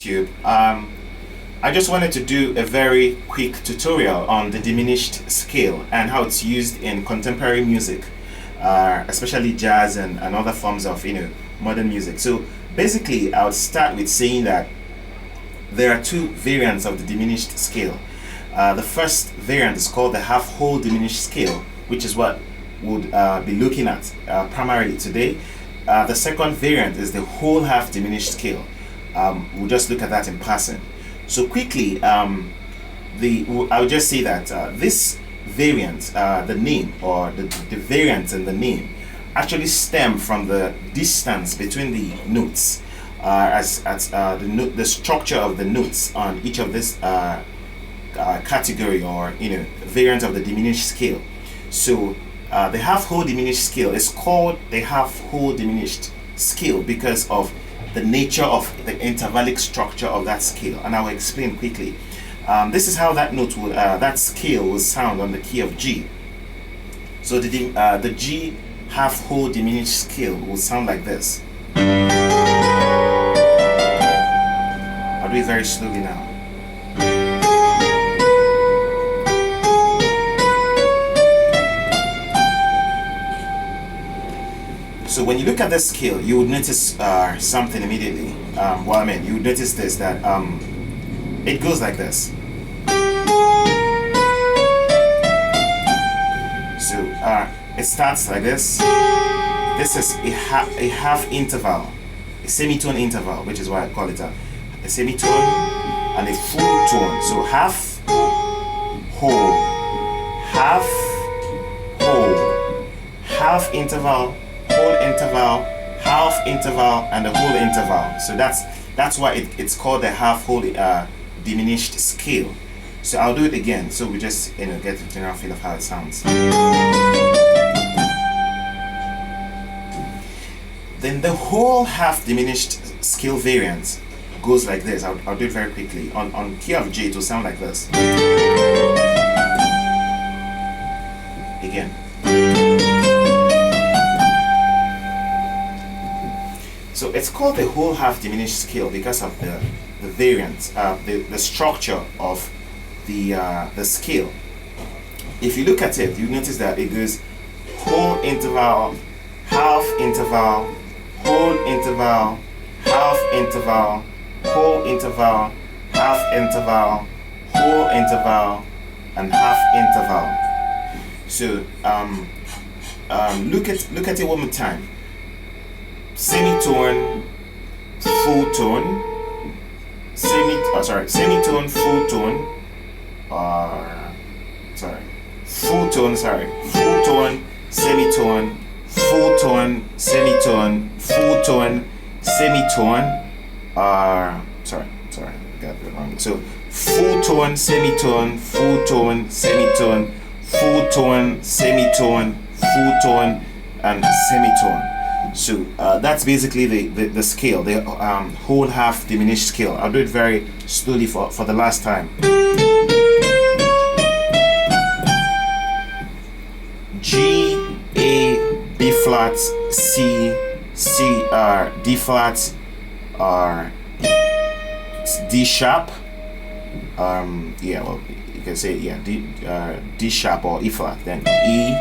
YouTube. I just wanted to do a very quick tutorial on the diminished scale and how it's used in contemporary music, especially jazz and other forms of modern music. So basically, I would start with saying that there are two variants of the diminished scale. The first variant is called the half-whole diminished scale, which is what we'll be looking at primarily today. The second variant is the whole half diminished scale. We'll just look at that in passing. So quickly, I'll just say that this variant, the name or the variant in the name, actually stem from the distance between the notes, the structure of the notes on each of this category or variant of the diminished scale. So the half-whole diminished scale is called the half-whole diminished scale because of the nature of the intervallic structure of that scale, and I will explain quickly. This is how that note would, that scale will sound on the key of G. So the G half-whole diminished scale will sound like this. I'll do it very slowly now. So when you look at this scale, you would notice something immediately. You would notice this, that it goes like this. So it starts like this. This is a half interval, a semitone interval, which is why I call it a semitone and a full tone. So half, whole, half, whole, half interval, whole interval, half interval, and the whole interval. So that's why it's called the half-whole diminished scale. So I'll do it again, so we just get the general feel of how it sounds. Then the whole half diminished scale variant goes like this. I'll do it very quickly. On key of G, it will sound like this. Again. So it's called the whole half diminished scale because of the variant, the structure of the scale. If you look at it, you notice that it goes whole interval, half interval, whole interval, half interval, whole interval, half interval, whole interval, and half interval. So look at it one more time. Semitone, full tone, semitone, full tone, full tone, semitone, full tone, semitone, full tone, semitone, I got it wrong. So full tone, semitone, full tone, semitone, full tone, semitone, full tone, and semitone. So that's basically the scale, the whole half diminished scale. I'll do it very slowly for the last time. G, A, B flat, C, D flat, D sharp. You can say D sharp or E flat. Then E,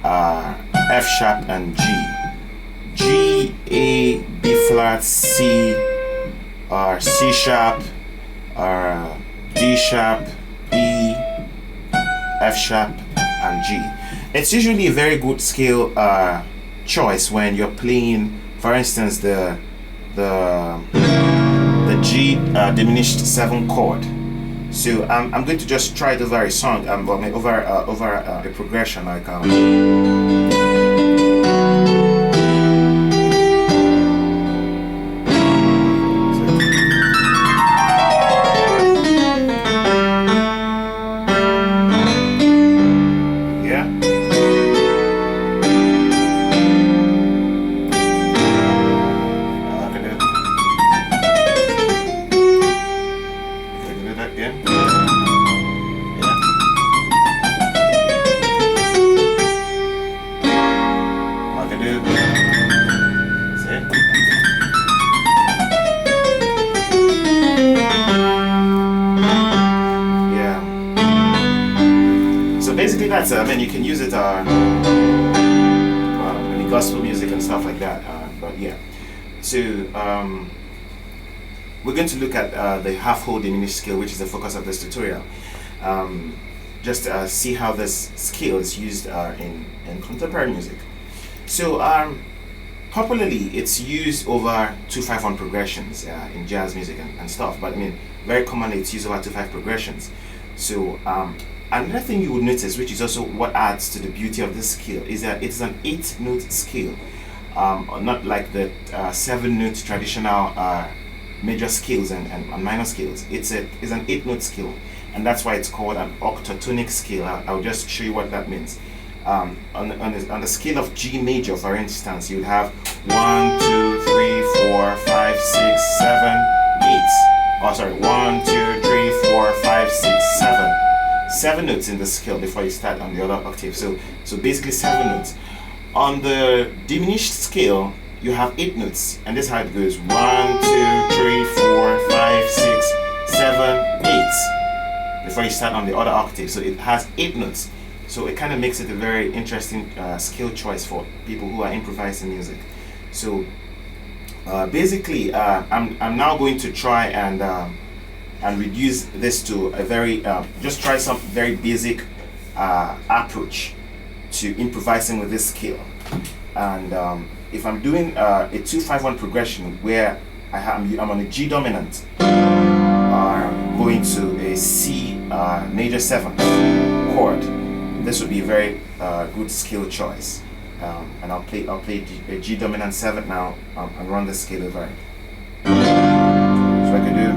F sharp, and G. G, A, B flat, C, C sharp, D sharp, E, F sharp, and G. It's usually a very good scale choice when you're playing, for instance, the G diminished 7 chord. So I'm going to just try it over a song, over a progression like. that's it. I mean, you can use it in gospel music and stuff like that. But yeah, so we're going to look at the half-whole diminished scale, which is the focus of this tutorial. Just see how this scale is used in contemporary music. So popularly, it's used over 2/5/1 progressions in jazz music and stuff. But I mean, very commonly, it's used over 2/5 progressions. So another thing you would notice, which is also what adds to the beauty of this scale, is that it's an 8-note scale, not like the 7-note traditional major scales and minor scales. It's an 8-note scale, and that's why it's called an octatonic scale. I'll just show you what that means. On the scale of G major, for instance, you'd have 1, 2, 3, 4, 5, 6, 7, 8. Oh, sorry, 1, 2, 3, 4, 5, 6, 7. 7 notes in the scale before you start on the other octave. So basically 7 notes. On the diminished scale, you have 8 notes, and this is how it goes: 1, 2, 3, 4, 5, 6, 7, 8. Before you start on the other octave, so it has 8 notes. So it kind of makes it a very interesting skill choice for people who are improvising music. So basically, I'm now going to try and reduce this to a very just try some very basic approach to improvising with this scale. And if I'm doing a 2/5/1 progression where I'm on a G dominant, going to a C major 7th chord, this would be a very good skill choice. And I'll play a G dominant 7th now and run the scale over it. So I could do.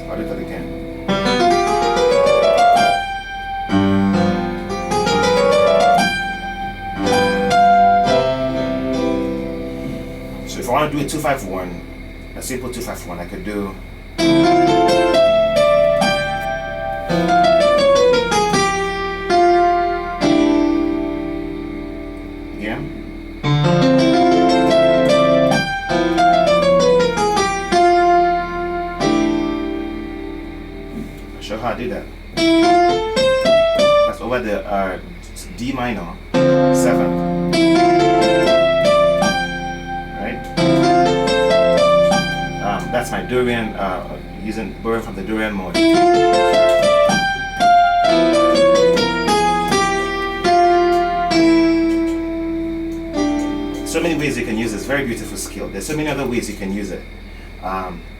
I'll do that again. So if I want to do a 2/5/1, a simple 2/5/1, I could do. Again. I'll show how I do that. That's over the D minor 7th. Right? That's my Dorian, borrowing from the Dorian mode. So many ways you can use this very beautiful skill. There's so many other ways you can use it.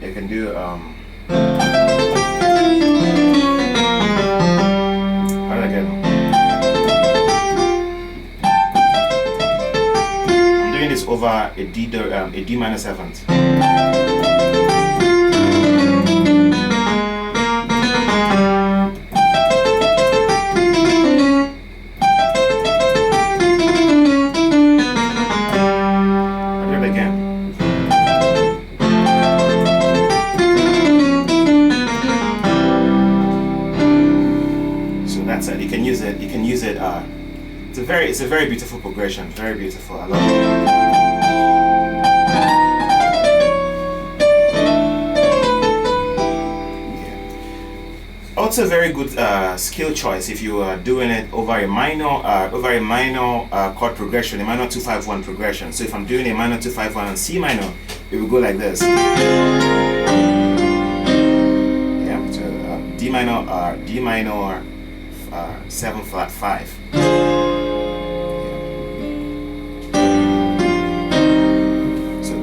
You can do how did I get? I'm doing this over a D minor 7th. It's a very beautiful progression, very beautiful. I love it. Yeah. Also, a very good skill choice if you are doing it over a minor chord progression, a minor 2/5/1 progression. So if I'm doing a minor 2/5/1 on C minor, it will go like this. Yeah. So D minor 7 flat 5.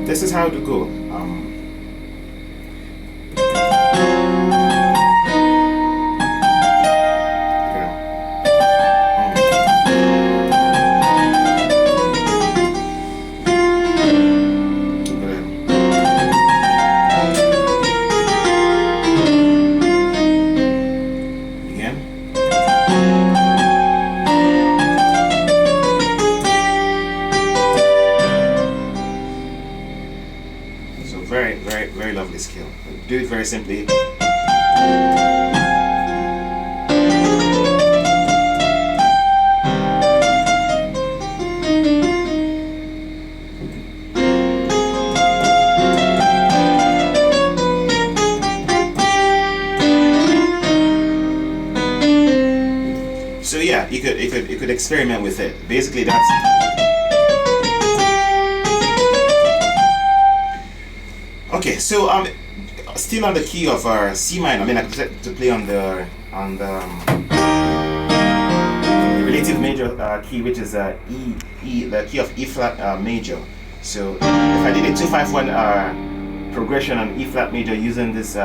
This is how to go. Very lovely skill. Do it very simply. you could experiment with it. Basically, that's okay. So still on the key of our C minor. I mean, I could to play on the relative major key, which is E, the key of E flat major. So if I did a 2-5-1 progression on E flat major using this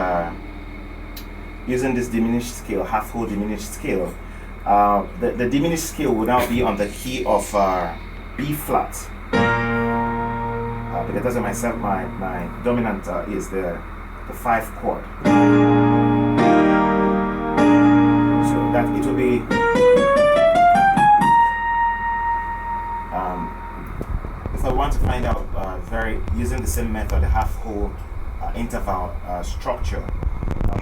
diminished scale, half whole diminished scale, the diminished scale would now be on the key of B flat, because that's where my dominant is the 5 chord. So that it will be if I want to find out using the same method, the half whole interval structure.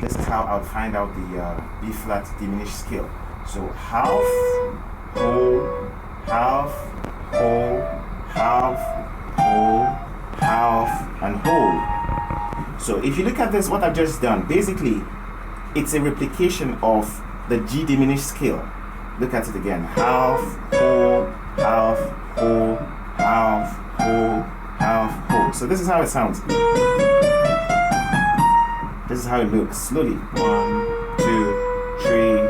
This is how I would find out the B flat diminished scale. So half, whole, half, whole, half, whole, half, and whole. So if you look at this, what I've just done, basically, it's a replication of the G diminished scale. Look at it again. Half, whole, half, whole, half, whole, half, whole. So this is how it sounds. This is how it looks. Slowly. 1, 2, 3,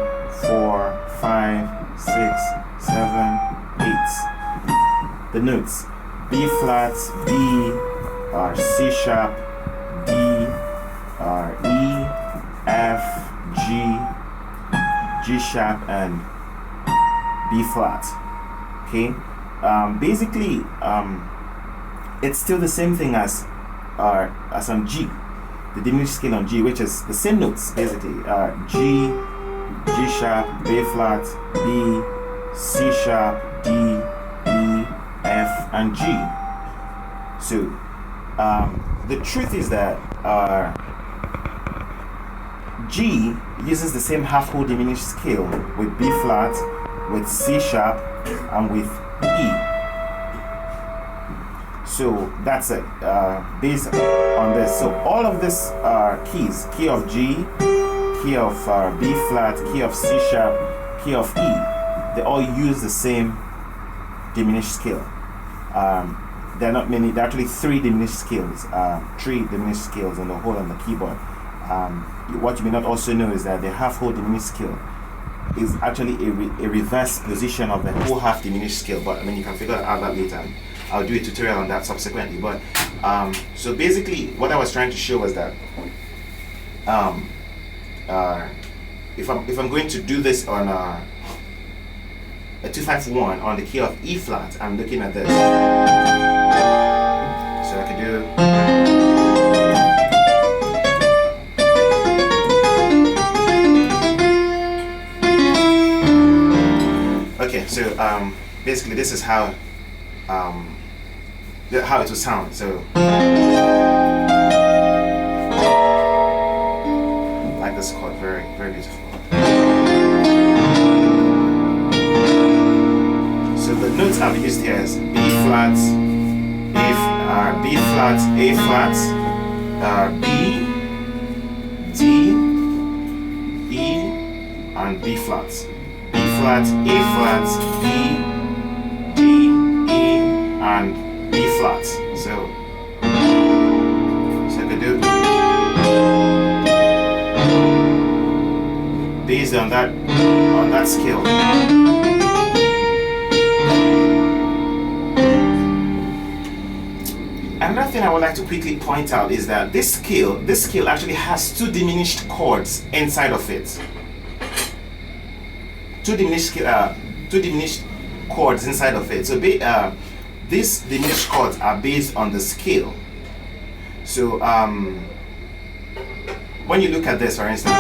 4, 5, 6, 7, 8. The notes: B flat, B, C sharp, D, E, F, G, G sharp, and B flat. Okay. Basically, it's still the same thing as on G, the diminished scale on G, which is the same notes basically. G, G sharp, B flat, B, C sharp, D, E, F, and G. So the truth is that G uses the same half whole diminished scale with B flat, with C sharp, and with E. So that's it, based on this. So all of these keys, key of G, key of B flat, key of C sharp, key of E, they all use the same diminished scale. There are not many, there are actually 3 diminished scales, 3 diminished scales on the whole on the keyboard. What you may not also know is that the half whole diminished scale is actually a reverse position of the whole half diminished scale, but I mean you can figure out that later. I'll do a tutorial on that subsequently. But so basically what I was trying to show was that if I'm going to do this on a 2-5-1 on the key of E flat, I'm looking at this. So I could do okay, so basically this is how it will sound. So like this chord, very, very beautiful. So the notes I've used here is B flat, B flat, A flat, B, D, E, and B flat. B flat, A flat, B, D, E, and B flat. So I could do based on that scale. Another thing I would like to quickly point out is that this scale actually has 2 diminished chords inside of it. 2 diminished chords inside of it. So these diminished chords are based on the scale. So when you look at this, for instance,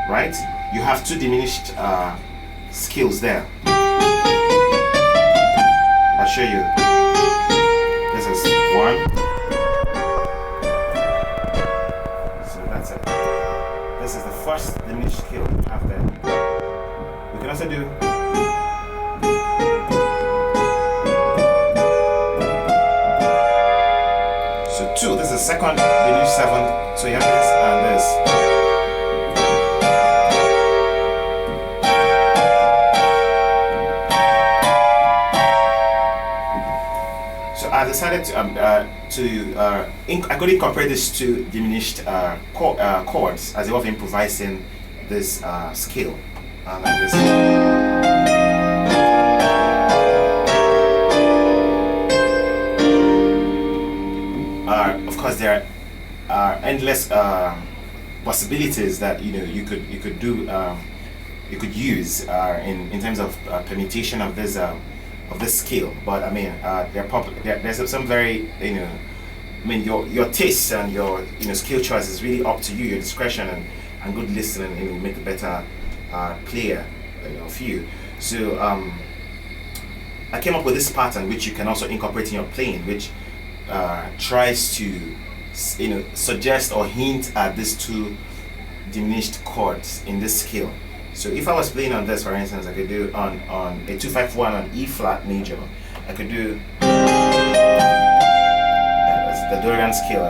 right, you have 2 diminished scales there. I'll show you. This is 1. So that's it. This is the first diminished scale we have there. We can also do so 2. This is the second diminished 7. So you have this and this. I decided I could incorporate this to diminished chords as a way of improvising this scale, like this. Of course, there are endless possibilities that you could do. You could use in terms of permutation of this scale, but I mean there's some very I mean your tastes and your skill choice is really up to you, your discretion and good listening make a better player of you. So I came up with this pattern which you can also incorporate in your playing, which tries to suggest or hint at these two diminished chords in this scale. So if I was playing on this, for instance, I could do on a 2-5-1 on E flat major. I could do that's the Dorian scale.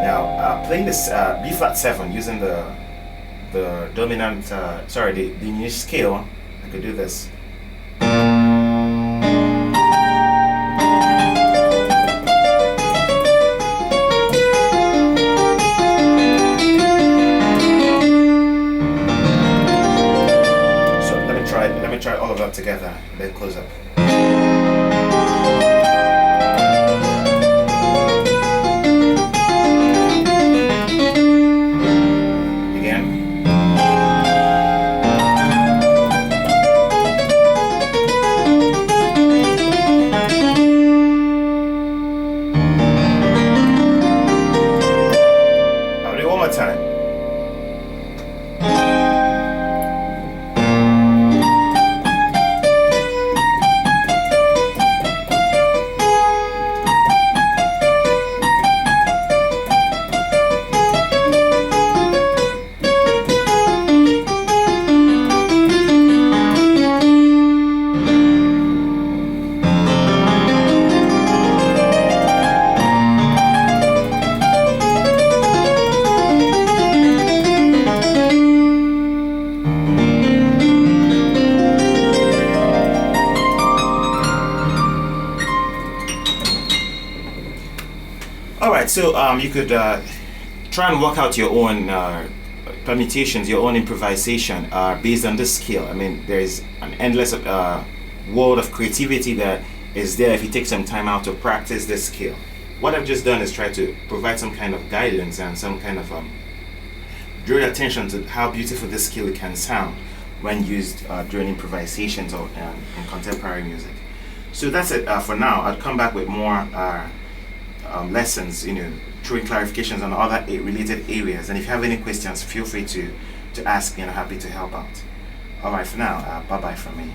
Now playing this B flat 7 using the dominant the diminished scale, I could do this. Try all of that together and then close up. Again. I'll do it one more time. Alright, so you could try and work out your own permutations, your own improvisation based on this scale. I mean, there is an endless world of creativity that is there if you take some time out to practice this scale. What I've just done is try to provide some kind of guidance and some kind of draw your attention to how beautiful this scale can sound when used during improvisations or in contemporary music. So that's it for now. I'll come back with more lessons, throwing clarifications on other related areas. And if you have any questions, feel free to ask me, and I'm happy to help out. All right, for now, bye-bye from me.